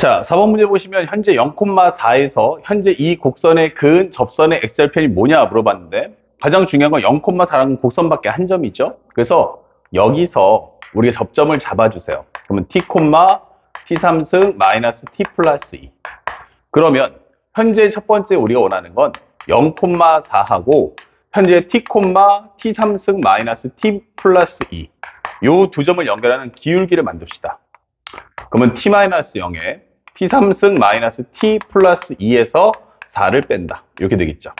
자, 4번 문제 보시면 현재 0,4에서 현재 이 곡선의 그은 접선의 x절편이 뭐냐 물어봤는데 가장 중요한 건 0,4라는 곡선밖에 한 점이죠. 그래서 여기서 우리가 접점을 잡아주세요. 그러면 t, t3승 마이너스 t 플러스 2. 그러면 현재 첫 번째 우리가 원하는 건 0,4하고 현재 t, t3승 마이너스 t 플러스 2. 요 두 점을 연결하는 기울기를 만듭시다. 그러면 t-0에 t3승 마이너스 t 플러스 2에서 4를 뺀다. 이렇게 되겠죠.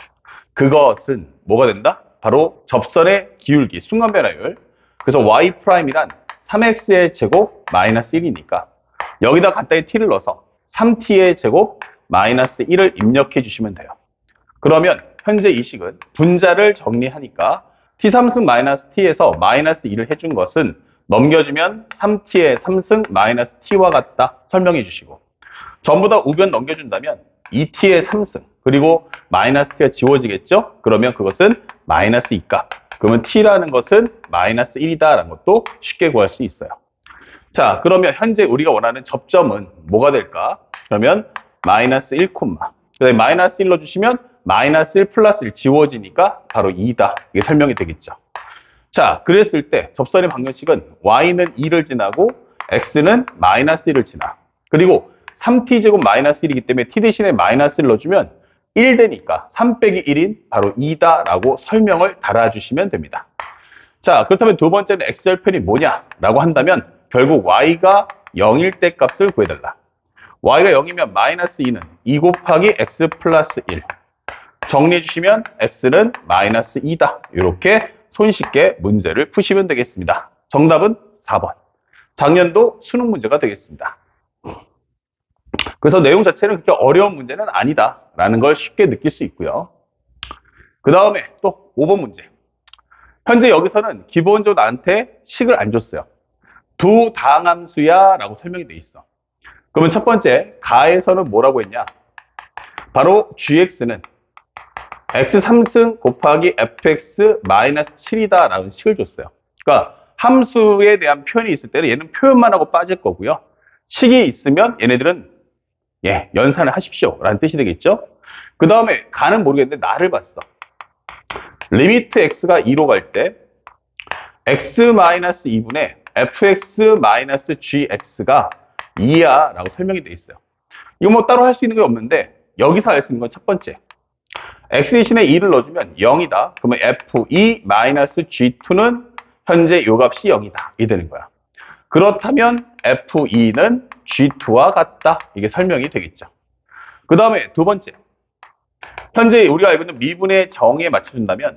그것은 뭐가 된다? 바로 접선의 기울기, 순간변화율. 그래서 y'이란 3x의 제곱 마이너스 1이니까 여기다 간단히 t를 넣어서 3t의 제곱 마이너스 1을 입력해 주시면 돼요. 그러면 현재 이 식은 분자를 정리하니까 t3승 마이너스 t에서 마이너스 2를 해준 것은 넘겨주면 3t의 3승 마이너스 t와 같다 설명해 주시고 전부 다 우변 넘겨준다면 2t의 3승 그리고 마이너스 t가 지워지겠죠? 그러면 그것은 마이너스 2값. 그러면 t라는 것은 마이너스 1이다 라는 것도 쉽게 구할 수 있어요. 자, 그러면 현재 우리가 원하는 접점은 뭐가 될까? 그러면 마이너스 1, 그다음에 마이너스 1 넣어주시면 마이너스 1 플러스 1 지워지니까 바로 2다. 이게 설명이 되겠죠. 자, 그랬을 때 접선의 방정식은 y는 2를 지나고 x는 마이너스 1을 지나. 그리고 3t제곱 마이너스 1이기 때문에 t 대신에 마이너스 1 넣어주면 1 되니까 3 빼기 1인 바로 2다라고 설명을 달아주시면 됩니다. 자, 그렇다면 두 번째는 x절편이 뭐냐라고 한다면 결국 y가 0일 때 값을 구해달라. y가 0이면 마이너스 2는 2 곱하기 x 플러스 1. 정리해 주시면 x는 마이너스 2다. 이렇게 손쉽게 문제를 푸시면 되겠습니다. 정답은 4번. 작년도 수능 문제가 되겠습니다. 그래서 내용 자체는 그렇게 어려운 문제는 아니다라는 걸 쉽게 느낄 수 있고요. 그 다음에 또 5번 문제. 현재 여기서는 기본적으로 나한테 식을 안 줬어요. 두 다항함수야 라고 설명이 돼 있어. 그러면 첫 번째 가에서는 뭐라고 했냐? 바로 gx는 x3승 곱하기 fx 마이너스 7이다 라는 식을 줬어요. 그러니까 함수에 대한 표현이 있을 때는 얘는 표현만 하고 빠질 거고요. 식이 있으면 얘네들은 연산을 하십시오 라는 뜻이 되겠죠. 그 다음에 가는 모르겠는데 나를 봤어. 리미트 x가 2로 갈 때 x-2분의 fx-gx가 2야 라고 설명이 돼 있어요. 이거 뭐 따로 할 수 있는 게 없는데 여기서 할 수 있는 건 첫 번째 x 대신에 2를 넣어주면 0이다. 그러면 fe-g2는 현재 요 값이 0이다. 이 되는 거야. 그렇다면 fe-는 g2와 같다. 이게 설명이 되겠죠. 그 다음에 두 번째. 현재 우리가 알고 있는 미분의 정에 맞춰준다면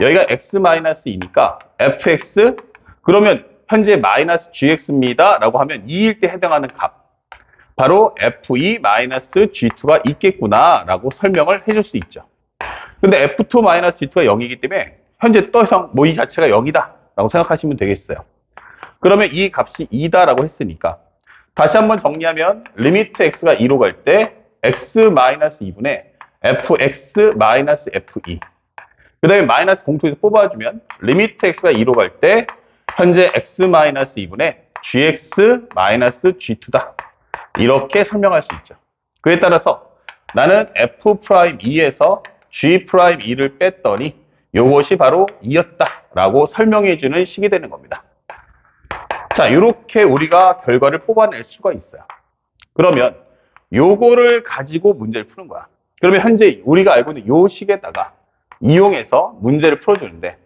여기가 x-2니까 fx 그러면 현재 마이너스 gx입니다. 라고 하면 2일 때 해당하는 값. 바로 fe-g2가 있겠구나. 라고 설명을 해줄 수 있죠. 근데 f2-g2가 0이기 때문에 현재 더 이상 이 자체가 0이다. 라고 생각하시면 되겠어요. 그러면 이 값이 2다라고 했으니까 다시 한번 정리하면 리미트 x가 2로 갈 때 x-2분의 fx-fe 그 다음에 마이너스 공통에서 뽑아주면 리미트 x가 2로 갈 때 현재 x-2분의 gx-g2다. 이렇게 설명할 수 있죠. 그에 따라서 나는 f'2에서 g'2를 뺐더니 이것이 바로 2였다라고 설명해주는 식이 되는 겁니다. 자, 이렇게 우리가 결과를 뽑아낼 수가 있어요. 그러면 요거를 가지고 문제를 푸는 거야. 그러면 현재 우리가 알고 있는 요 식에다가 이용해서 문제를 풀어주는데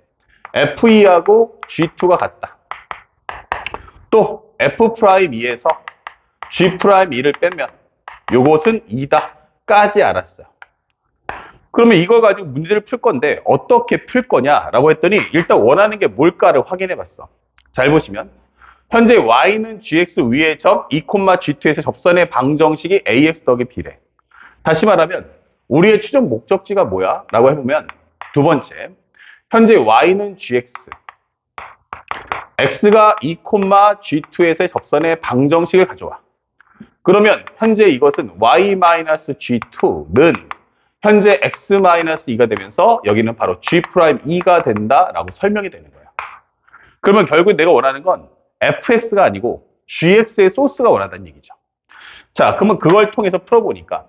f2하고 g2가 같다. 또 f'2에서 g'2를 빼면 요것은 2다까지 알았어요. 그러면 이걸 가지고 문제를 풀 건데 어떻게 풀 거냐라고 했더니 일단 원하는 게 뭘까를 확인해 봤어. 잘 보시면 현재 y는 gx 위의 점 2, g2에서 접선의 방정식이 ax 더하기 b래. 다시 말하면 우리의 추정 목적지가 뭐야? 라고 해보면 두 번째 현재 y는 gx x가 2, g2에서의 접선의 방정식을 가져와. 그러면 현재 이것은 y-g2는 현재 x-2가 되면서 여기는 바로 g'2가 된다라고 설명이 되는 거예요. 그러면 결국 내가 원하는 건 fx가 아니고 gx의 소스가 원하다는 얘기죠. 자, 그러면 그걸 통해서 풀어보니까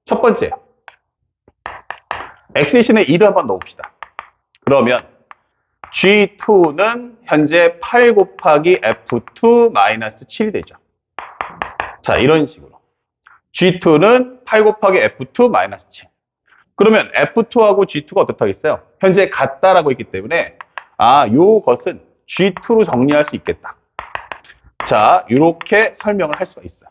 첫 번째, x 대신에 2를 한번 넣어봅시다. 그러면 G2는 현재 8 곱하기 F2 마이너스 7이 되죠. 자, 이런 식으로. G2는 8 곱하기 F2 마이너스 7. 그러면 F2하고 G2가 어떻다겠어요? 현재 같다라고 했기 때문에 요것은 G2로 정리할 수 있겠다. 자, 이렇게 설명을 할 수가 있어요.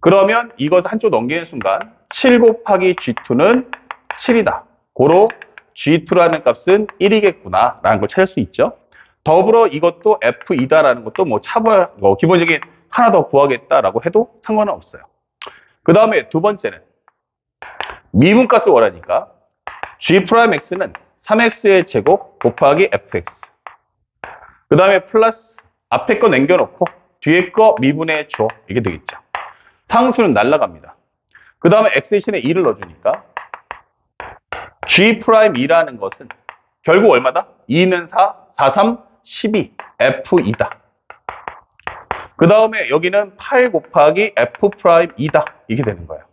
그러면 이것을 한쪽 넘기는 순간 7 곱하기 G2는 7이다. 고로 G2라는 값은 1이겠구나 라는 걸 찾을 수 있죠. 더불어 이것도 F2다라는 것도 기본적인 하나 더 구하겠다라고 해도 상관은 없어요. 그 다음에 두 번째는 미분값을 원하니까 G'X는 3X의 제곱 곱하기 FX. 그 다음에 플러스 앞에 거 남겨놓고 뒤에 거 미분해 줘. 이게 되겠죠. 상수는 날라갑니다. 그 다음에 X 대신에 2를 넣어주니까 G'E라는 것은 결국 얼마다? 2는 4, 4, 3, 12, F2다. 그 다음에 여기는 8 곱하기 F'E다. 이게 되는 거예요.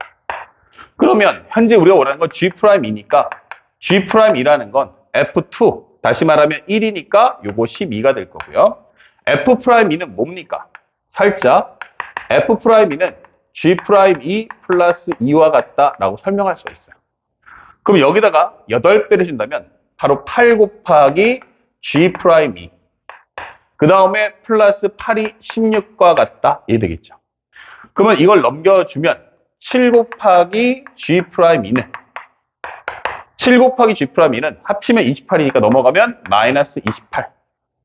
그러면 현재 우리가 원하는 건 G'이니까 G'이라는 건 F2, 다시 말하면 1이니까 요거 12가 될 거고요. F'E는 뭡니까? 살짝 F'E는 G'E 플러스 2와 같다라고 설명할 수가 있어요. 그럼 여기다가 8배를 준다면 바로 8 곱하기 G'E. 그 다음에 플러스 8이 16과 같다. 이게 되겠죠. 그러면 이걸 넘겨주면 7 곱하기 G'E는 7 곱하기 G'E는 합치면 28이니까 넘어가면 마이너스 28.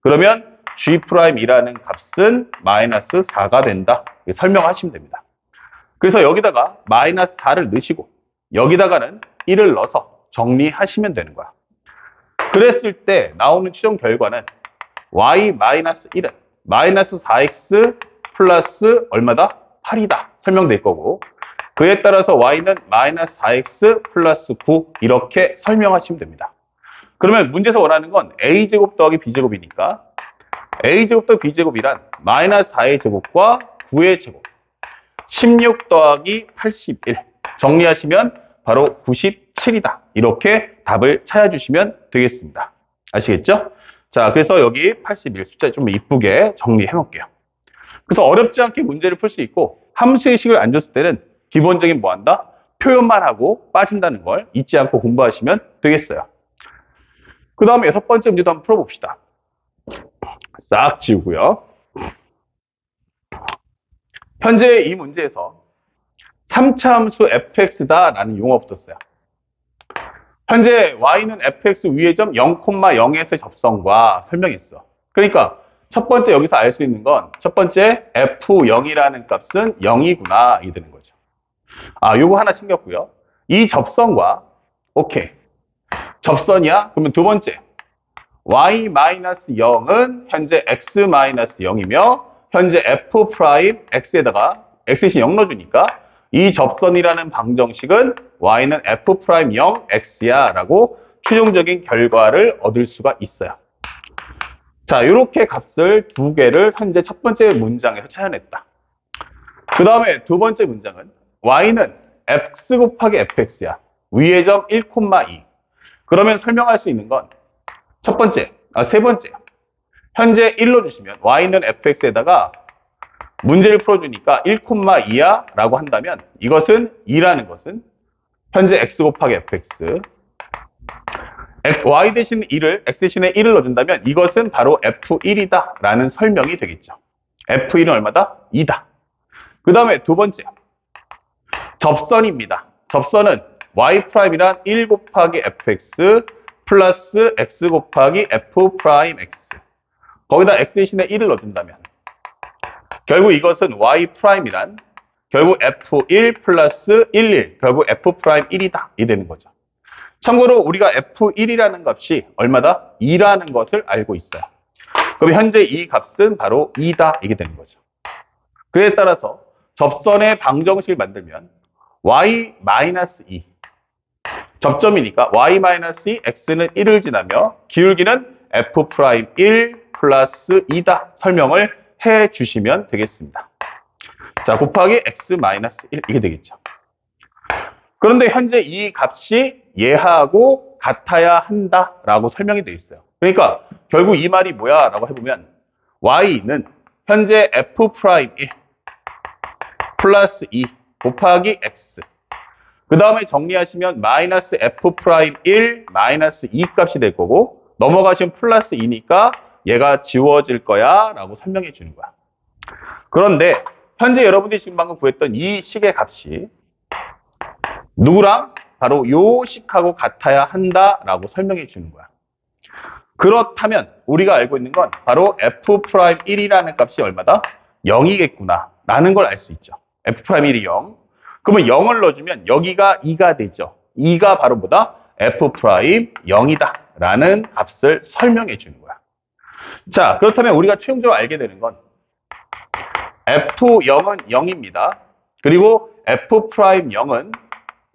그러면 G'E라는 값은 마이너스 4가 된다. 설명하시면 됩니다. 그래서 여기다가 마이너스 4를 넣으시고 여기다가는 1을 넣어서 정리하시면 되는 거야. 그랬을 때 나오는 최종 결과는 y-1은 마이너스 4x 플러스 얼마다? 8이다. 설명될 거고 그에 따라서 y는 마이너스 4x 플러스 9 이렇게 설명하시면 됩니다. 그러면 문제에서 원하는 건 a제곱 더하기 b제곱이니까 a제곱 더하기 b제곱이란 마이너스 4의 제곱과 9의 제곱 16 더하기 81 정리하시면 바로 97이다. 이렇게 답을 찾아주시면 되겠습니다. 아시겠죠? 자, 그래서 여기 81 숫자 좀 이쁘게 정리해 놓을게요. 그래서 어렵지 않게 문제를 풀 수 있고 함수의 식을 안 줬을 때는 기본적인 뭐 한다? 표현만 하고 빠진다는 걸 잊지 않고 공부하시면 되겠어요. 그 다음에 6번째 문제도 한번 풀어봅시다. 싹 지우고요. 현재 이 문제에서 3차 함수 fx다 라는 용어가 붙었어요. 현재 y는 fx 위의 점 0,0에서의 접선과 설명했어. 그러니까 첫 번째 여기서 알 수 있는 건 첫 번째 f0이라는 값은 0이구나 이 되는 거죠. 요거 하나 챙겼고요. 이 접선과 오케이 접선이야? 그러면 두 번째 y-0은 현재 x-0이며 현재 f'x에다가 x 대신 0 넣어주니까 이 접선이라는 방정식은 y는 f'0x야 라고 최종적인 결과를 얻을 수가 있어요. 자, 이렇게 값을 두 개를 현재 첫 번째 문장에서 찾아냈다. 그 다음에 두 번째 문장은 y는 x 곱하기 fx야. 위의 점 1,2. 그러면 설명할 수 있는 건 첫 번째, 세 번째. 현재 1로 주시면 y는 fx에다가 문제를 풀어주니까 1,2야 라고 한다면 이것은 2라는 것은 현재 x 곱하기 fx y 대신 1을 x 대신에 1을 넣어준다면 이것은 바로 f1이다 라는 설명이 되겠죠. f1은 얼마다? 2다. 그 다음에 두 번째 접선입니다. 접선은 y'이란 1 곱하기 fx 플러스 x 곱하기 f'x 거기다 x 대신에 1을 넣어준다면 결국 이것은 y'이란 결국 f1 플러스 11 결국 f'1이다 이 되는 거죠. 참고로 우리가 f1이라는 값이 얼마다? 2라는 것을 알고 있어요. 그럼 현재 이 값은 바로 2다 이게 되는 거죠. 그에 따라서 접선의 방정식을 만들면 y-2 접점이니까 y-2 x는 1을 지나며 기울기는 f'1 플러스 2다 설명을 해 주시면 되겠습니다. 자, 곱하기 x 마이너스 1 이게 되겠죠. 그런데 현재 이 값이 얘하고 같아야 한다라고 설명이 되어 있어요. 그러니까 결국 이 말이 뭐야? 라고 해보면 y는 현재 f'1 플러스 2 곱하기 x 그 다음에 정리하시면 마이너스 f'1 마이너스 2 값이 될 거고 넘어가시면 플러스 2니까 얘가 지워질 거야 라고 설명해 주는 거야. 그런데 현재 여러분들이 지금 방금 구했던 이 식의 값이 누구랑? 바로 요 식하고 같아야 한다라고 설명해 주는 거야. 그렇다면 우리가 알고 있는 건 바로 f'1이라는 값이 얼마다? 0이겠구나 라는 걸 알 수 있죠. f'1이 0. 그러면 0을 넣어주면 여기가 2가 되죠. 2가 바로 뭐다? f'0이다 라는 값을 설명해 주는 거야. 자, 그렇다면 우리가 최종적으로 알게 되는 건 f0은 0입니다. 그리고 f'0은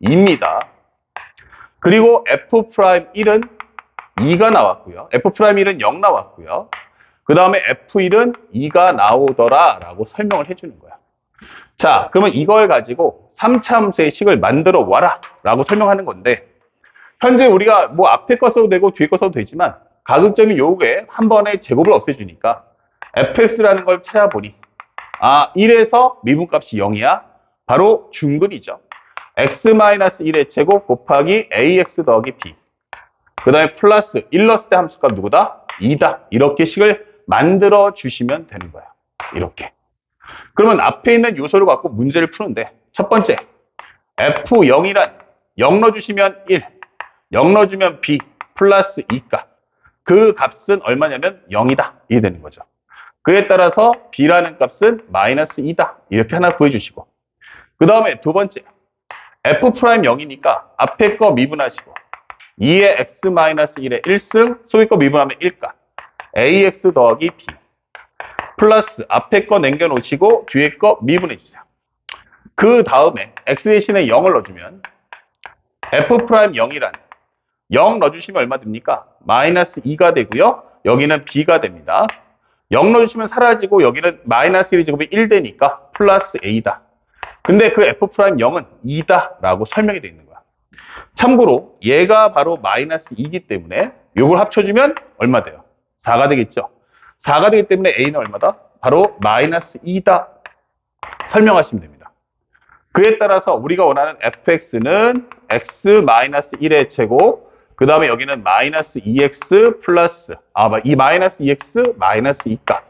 2입니다. 그리고 f'1은 2가 나왔고요. f'1은 0 나왔고요. 그 다음에 f1은 2가 나오더라 라고 설명을 해주는 거야. 자, 그러면 이걸 가지고 3차 함수의 식을 만들어 와라 라고 설명하는 건데 현재 우리가 뭐 앞에 거 써도 되고 뒤에 거 써도 되지만 가급적이면 요게 한 번에 제곱을 없애주니까 fx라는 걸 찾아보니 1에서 미분값이 0이야. 바로 중근이죠. x-1의 제곱 곱하기 ax 더하기 b. 그 다음에 플러스 1 넣었을 때 함수값 누구다? 2다. 이렇게 식을 만들어 주시면 되는 거야. 이렇게. 그러면 앞에 있는 요소를 갖고 문제를 푸는데 첫 번째 f0이란 0 넣어주시면 1, 0 넣어주면 b 플러스 2가 그 값은 얼마냐면 0이다. 이게 되는 거죠. 그에 따라서 b라는 값은 마이너스 2다. 이렇게 하나 구해주시고 그 다음에 두 번째 f'0이니까 앞에 거 미분하시고 2의 x-1의 1승 속의 거 미분하면 1가 ax 더하기 b 플러스 앞에 거 남겨놓으시고 뒤에 거 미분해주세요. 그 다음에 x 대신에 0을 넣어주면 f'0이란 0 넣어주시면 얼마 됩니까? 마이너스 2가 되고요. 여기는 b가 됩니다. 0 넣어주시면 사라지고 여기는 마이너스 1의 제곱이 1 되니까 플러스 a다. 근데 그 f'0은 2다 라고 설명이 되어 있는 거야. 참고로 얘가 바로 마이너스 2이기 때문에 이걸 합쳐주면 얼마 돼요? 4가 되겠죠. 4가 되기 때문에 a는 얼마다? 바로 마이너스 2다 설명하시면 됩니다. 그에 따라서 우리가 원하는 fx는 x-1의 제곱 그 다음에 여기는 마이너스 2x 플러스 이 마이너스 2x 마이너스 2가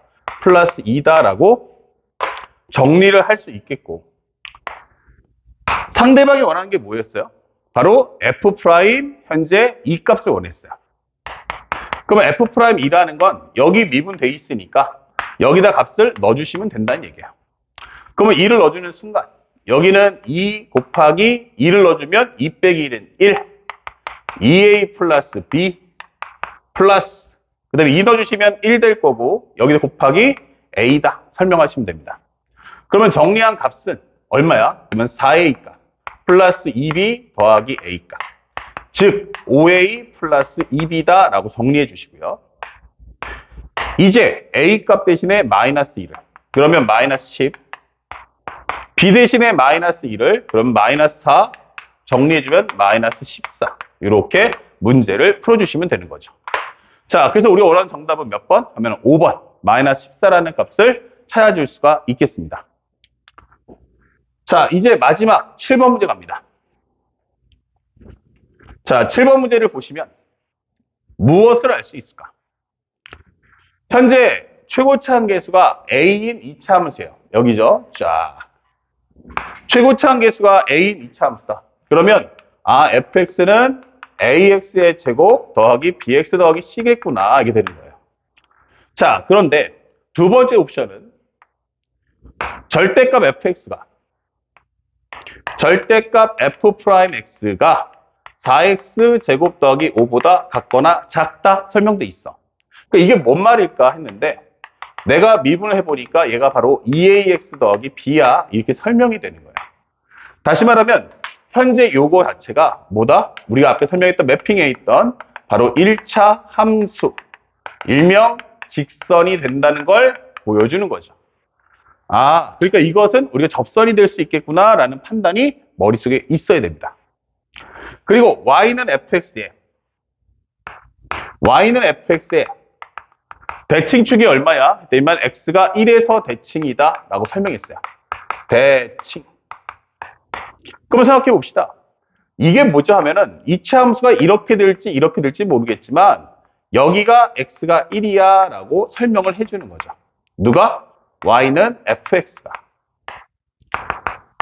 플러스 2다라고 정리를 할 수 있겠고 상대방이 원하는 게 뭐였어요? 바로 f' 현재 이 값을 원했어요. 그러면 f'2라는 건 여기 미분돼 있으니까 여기다 값을 넣어주시면 된다는 얘기예요. 그러면 2를 넣어주는 순간 여기는 2 곱하기 2를 넣어주면 2 빼기 1은 1 2a 플러스 b 플러스 그 다음에 2 넣어주시면 1 될 거고 여기다 곱하기 a다 설명하시면 됩니다. 그러면 정리한 값은 얼마야? 그러면 4a가 플러스 2b 더하기 a가 즉 5a 플러스 2b다 라고 정리해 주시고요. 이제 a 값 대신에 마이너스 1을 그러면 마이너스 10 b 대신에 마이너스 1을 그러면 마이너스 4 정리해주면 마이너스 14 이렇게 문제를 풀어주시면 되는 거죠. 자, 그래서 우리가 원하는 정답은 몇 번? 하면 5번 마이너스 14라는 값을 찾아줄 수가 있겠습니다. 자, 이제 마지막 7번 문제 갑니다. 자, 7번 문제를 보시면 무엇을 알 수 있을까? 현재 최고차 함계수가 a인 2차 함수예요. 여기죠. 자, 최고차 함계수가 a인 2차 함수다. 그러면 fx는 ax의 제곱 더하기 bx 더하기 c겠구나 이게 되는 거예요. 자, 그런데 두 번째 옵션은 절대값 fx가 절대값 f'x가 4x 제곱 더하기 5보다 같거나 작다 설명돼 있어. 그러니까 이게 뭔 말일까 했는데 내가 미분을 해보니까 얘가 바로 2ax 더하기 b야 이렇게 설명이 되는 거야. 다시 말하면 현재 요거 자체가 뭐다? 우리가 앞에 설명했던 매핑에 있던 바로 1차 함수 일명 직선이 된다는 걸 보여주는 거죠. 아, 그러니까 이것은 우리가 접선이 될 수 있겠구나라는 판단이 머릿속에 있어야 됩니다. 그리고 y는 fx에 대칭축이 얼마야? 그러면 x가 1에서 대칭이다 라고 설명했어요. 대칭. 그럼 생각해 봅시다. 이게 뭐죠 하면은 이치 함수가 이렇게 될지 모르겠지만 여기가 x가 1이야 라고 설명을 해주는 거죠. 누가? y는 fx가.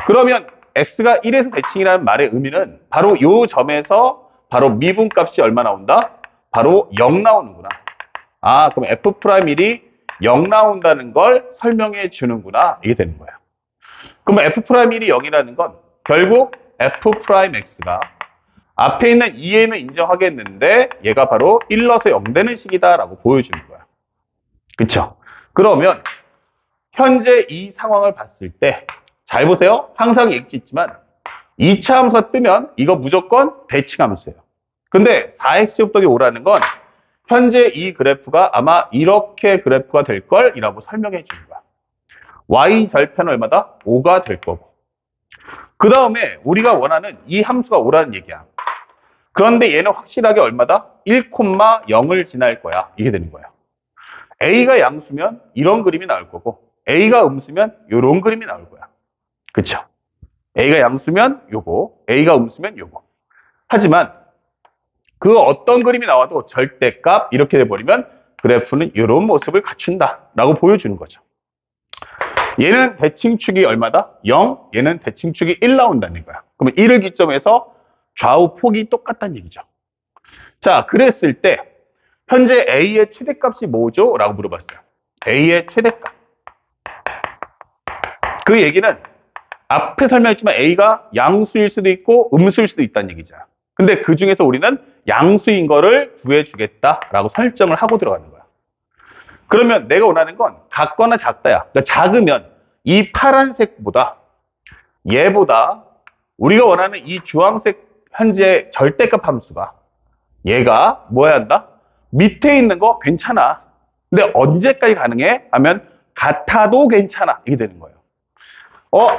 그러면 x가 1에서 대칭이라는 말의 의미는 바로 이 점에서 바로 미분값이 얼마 나온다? 바로 0 나오는구나. 아, 그럼 f'1이 0 나온다는 걸 설명해 주는구나. 이게 되는 거예요. 그러면 f'1이 0이라는 건 결국 f'x가 앞에 있는 2에는 인정하겠는데 얘가 바로 1 넣어서 0 되는 식이다라고 보여주는 거야. 그쵸? 그러면 현재 이 상황을 봤을 때 잘 보세요. 항상 얘기했지만 2차 함수가 뜨면 이거 무조건 대칭 함수예요. 근데 4x 곱하기 5라는 건 현재 이 그래프가 아마 이렇게 그래프가 될 걸이라고 설명해 주는 거야. y 절편 얼마다? 5가 될 거고. 그 다음에 우리가 원하는 이 함수가 5라는 얘기야. 그런데 얘는 확실하게 얼마다? 1,0을 지날 거야. 이게 되는 거야. a가 양수면 이런 그림이 나올 거고 a가 음수면 이런 그림이 나올 거야. 그쵸? a가 양수면 요거, a가 음수면 요거. 하지만 그 어떤 그림이 나와도 절대값 이렇게 돼버리면 그래프는 이런 모습을 갖춘다라고 보여주는 거죠. 얘는 대칭축이 얼마다? 0, 얘는 대칭축이 1 나온다는 거야. 그러면 1을 기점에서 좌우 폭이 똑같다는 얘기죠. 자, 그랬을 때 현재 A의 최대값이 뭐죠? 라고 물어봤어요. A의 최대값. 그 얘기는 앞에 설명했지만 A가 양수일 수도 있고 음수일 수도 있다는 얘기잖아. 근데 그 중에서 우리는 양수인 거를 구해주겠다라고 설정을 하고 들어가는 거야. 그러면 내가 원하는 건 같거나 작다야. 그러니까 작으면 이 파란색보다 얘보다 우리가 원하는 이 주황색 현재 절대값 함수가 얘가 뭐야 한다? 밑에 있는 거 괜찮아. 근데 언제까지 가능해? 하면 같아도 괜찮아. 이게 되는 거예요.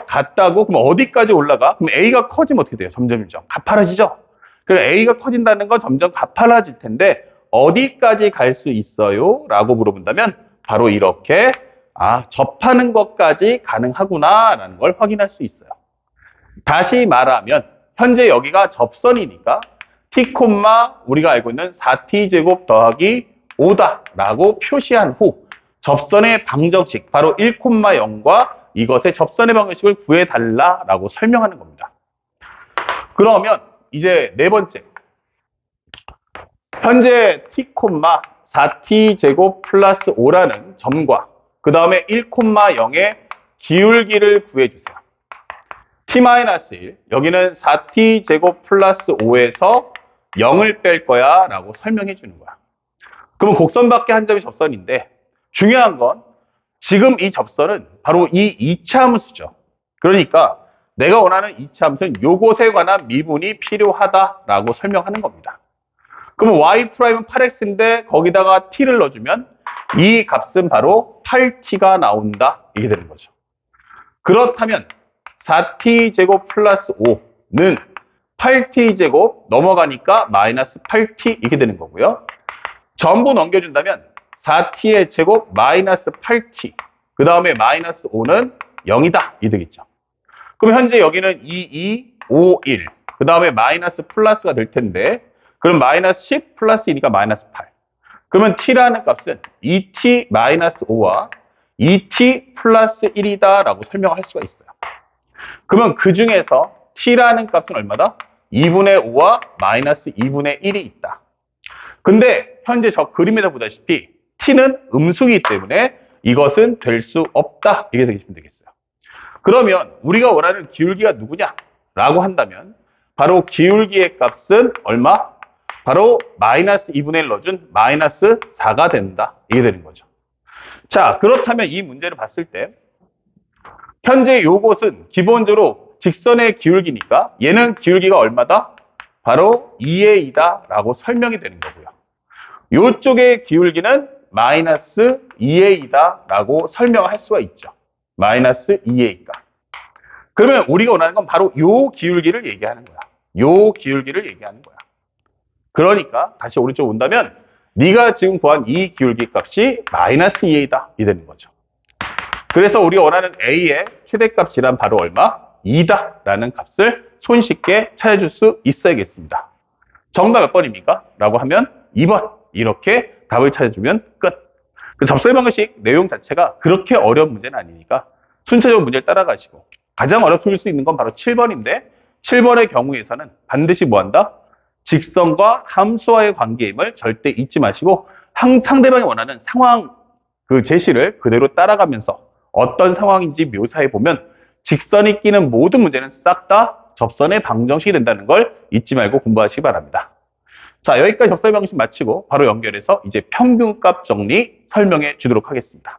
같다고? 그럼 어디까지 올라가? 그럼 A가 커지면 어떻게 돼요? 점점 가파라지죠? 그러니까 A가 커진다는 건 점점 가파라질 텐데 어디까지 갈 수 있어요? 라고 물어본다면 바로 이렇게 접하는 것까지 가능하구나 라는 걸 확인할 수 있어요. 다시 말하면 현재 여기가 접선이니까 t, 우리가 알고 있는 4t제곱 더하기 5다 라고 표시한 후 접선의 방정식 바로 1,0과 이것의 접선의 방정식을 구해달라 라고 설명하는 겁니다. 그러면 이제 네 번째 현재 t, 4t제곱 플러스 5라는 점과 그 다음에 1,0의 기울기를 구해주세요. t-1 여기는 4t제곱 플러스 5에서 0을 뺄 거야 라고 설명해 주는 거야. 그러면 곡선밖에 한 점이 접선인데 중요한 건 지금 이 접선은 바로 이 2차 함수죠. 그러니까 내가 원하는 2차 함수는 요것에 관한 미분이 필요하다라고 설명하는 겁니다. 그러면 y'은 8x인데 거기다가 t를 넣어주면 이 값은 바로 8t가 나온다. 이게 되는 거죠. 그렇다면 4t제곱 플러스 5는 8t제곱 넘어가니까 마이너스 8t 이렇게 되는 거고요. 전부 넘겨준다면 4t의 제곱 마이너스 8t 그 다음에 마이너스 5는 0이다 이 되겠죠. 그럼 현재 여기는 2, 5, 1 그 다음에 마이너스 플러스가 될 텐데 그럼 마이너스 10 플러스 2니까 마이너스 8 그러면 t라는 값은 2t 마이너스 5와 2t 플러스 1이다 라고 설명할 수가 있어요. 그러면 그 중에서 t라는 값은 얼마다? 2분의 5와 마이너스 2분의 1이 있다. 근데 현재 저 그림에서 보다시피 t는 음수이기 때문에 이것은 될 수 없다. 이렇게 되시면 되겠어요. 그러면 우리가 원하는 기울기가 누구냐? 라고 한다면 바로 기울기의 값은 얼마? 바로 마이너스 2분의 1 넣어준 마이너스 4가 된다. 이게 되는 거죠. 자, 그렇다면 이 문제를 봤을 때 현재 요것은 기본적으로 직선의 기울기니까 얘는 기울기가 얼마다? 바로 2의 2다 라고 설명이 되는 거고요. 요쪽의 기울기는 마이너스 2의 2다 라고 설명할 수가 있죠. 마이너스 2a가. 그러면 우리가 원하는 건 바로 요 기울기를 얘기하는 거야. 요 기울기를 얘기하는 거야. 그러니까 다시 오른쪽 온다면 네가 지금 구한 이 기울기 값이 마이너스 2a다. 이 되는 거죠. 그래서 우리가 원하는 a의 최대값이란 바로 얼마? 2다 라는 값을 손쉽게 찾아줄 수 있어야겠습니다. 정답 몇 번입니까? 라고 하면 2번. 이렇게 답을 찾아주면 끝. 그 접수의 방식 내용 자체가 그렇게 어려운 문제는 아니니까 순차적으로 문제를 따라가시고, 가장 어렵게 수 있는 건 바로 7번인데 7번의 경우에서는 반드시 뭐한다? 직선과 함수와의 관계임을 절대 잊지 마시고 상대방이 원하는 상황 그 제시를 그대로 따라가면서 어떤 상황인지 묘사해 보면 직선이 끼는 모든 문제는 싹 다 접선의 방정식이 된다는 걸 잊지 말고 공부하시기 바랍니다. 자, 여기까지 접선의 방식 마치고 바로 연결해서 이제 평균값 정리 설명해 주도록 하겠습니다.